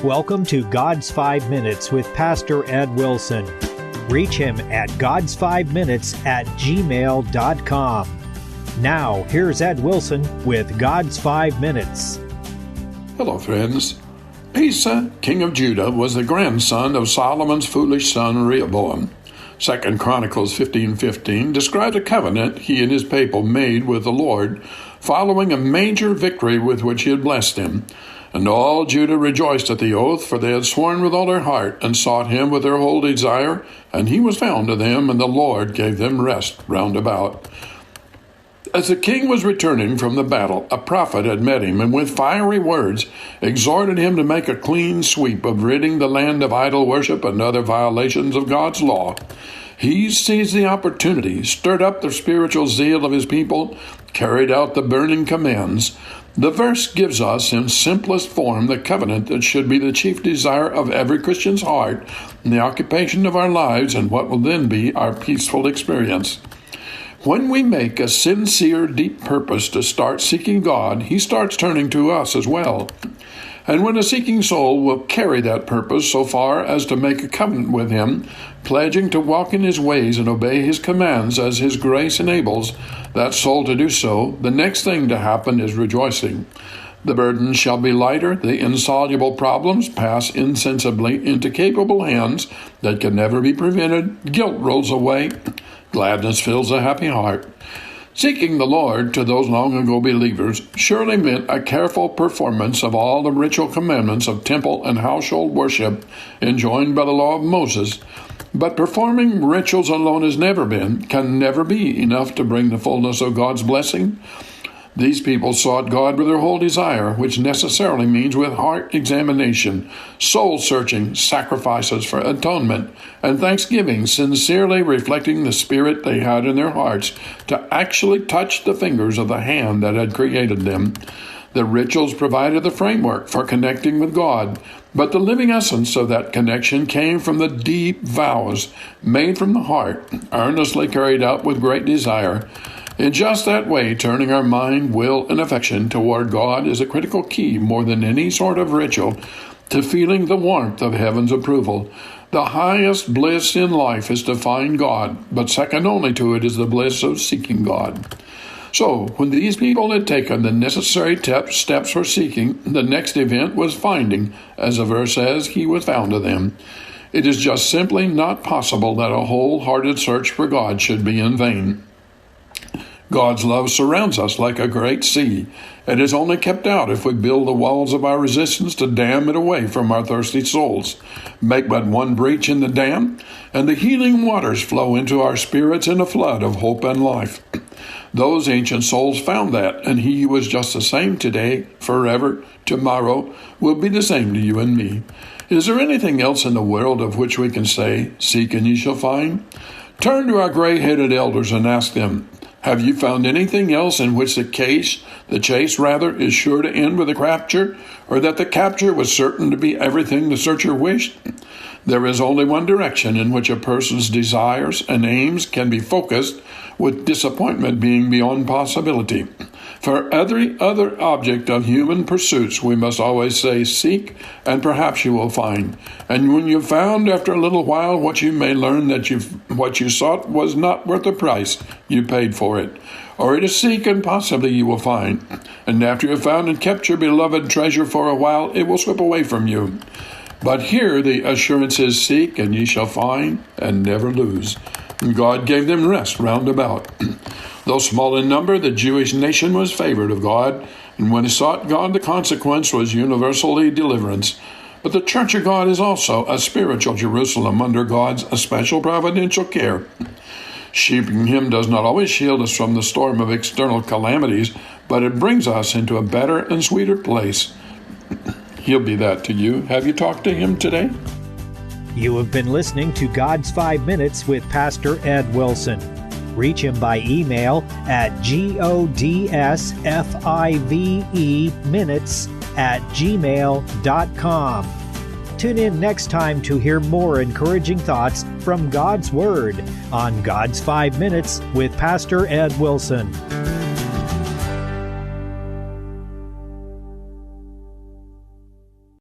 welcome to God's 5 Minutes with Pastor Ed Wilson. Reach him at GodsFiveMinutes@gmail.com. Now, here's Ed Wilson with God's 5 Minutes. Hello, friends. Asa, king of Judah, was the grandson of Solomon's foolish son Rehoboam. 2 Chronicles 15:15 describes a covenant he and his people made with the Lord following a major victory with which he had blessed him. And all Judah rejoiced at the oath, for they had sworn with all their heart and sought him with their whole desire, and he was found to them, and the Lord gave them rest round about. As the king was returning from the battle, a prophet had met him, and with fiery words exhorted him to make a clean sweep of ridding the land of idol worship and other violations of God's law. He seized the opportunity, stirred up the spiritual zeal of his people, carried out the burning commands. The verse gives us in simplest form the covenant that should be the chief desire of every Christian's heart, and the occupation of our lives, and what will then be our peaceful experience. When we make a sincere, deep purpose to start seeking God, He starts turning to us as well. And when a seeking soul will carry that purpose so far as to make a covenant with Him, pledging to walk in His ways and obey His commands as His grace enables that soul to do so, the next thing to happen is rejoicing. The burden shall be lighter, the insoluble problems pass insensibly into capable hands that can never be prevented, guilt rolls away, gladness fills a happy heart. Seeking the Lord to those long ago believers surely meant a careful performance of all the ritual commandments of temple and household worship enjoined by the law of Moses. But performing rituals alone can never be enough to bring the fullness of God's blessing. These people sought God with their whole desire, which necessarily means with heart examination, soul-searching sacrifices for atonement, and thanksgiving, sincerely reflecting the spirit they had in their hearts to actually touch the fingers of the hand that had created them. The rituals provided the framework for connecting with God, but the living essence of that connection came from the deep vows made from the heart, earnestly carried out with great desire. In just that way, turning our mind, will, and affection toward God is a critical key more than any sort of ritual to feeling the warmth of heaven's approval. The highest bliss in life is to find God, but second only to it is the bliss of seeking God. So, when these people had taken the necessary steps for seeking, the next event was finding. As the verse says, He was found to them. It is just simply not possible that a wholehearted search for God should be in vain. God's love surrounds us like a great sea. It is only kept out if we build the walls of our resistance to dam it away from our thirsty souls. Make but one breach in the dam, and the healing waters flow into our spirits in a flood of hope and life. Those ancient souls found that, and He who is just the same today, forever, tomorrow, will be the same to you and me. Is there anything else in the world of which we can say, "Seek and ye shall find"? Turn to our gray-headed elders and ask them, have you found anything else in which the chase is sure to end with a capture, or that the capture was certain to be everything the searcher wished? There is only one direction in which a person's desires and aims can be focused, with disappointment being beyond possibility. For every other object of human pursuits, we must always say, seek, and perhaps you will find. And when you've found after a little while what you may learn that what you sought was not worth the price you paid for it. Or it is seek, and possibly you will find. And after you have found and kept your beloved treasure for a while, it will slip away from you. But here the assurance is, seek, and ye shall find, and never lose. And God gave them rest round about. Though small in number, the Jewish nation was favored of God, and when he sought God, the consequence was universally deliverance. But the Church of God is also a spiritual Jerusalem under God's special providential care. Seeking Him does not always shield us from the storm of external calamities, but it brings us into a better and sweeter place. He'll be that to you. Have you talked to Him today? You have been listening to God's 5 Minutes with Pastor Ed Wilson. Reach him by email at GodsFiveMinutes@gmail.com. Tune in next time to hear more encouraging thoughts from God's Word on God's 5 Minutes with Pastor Ed Wilson.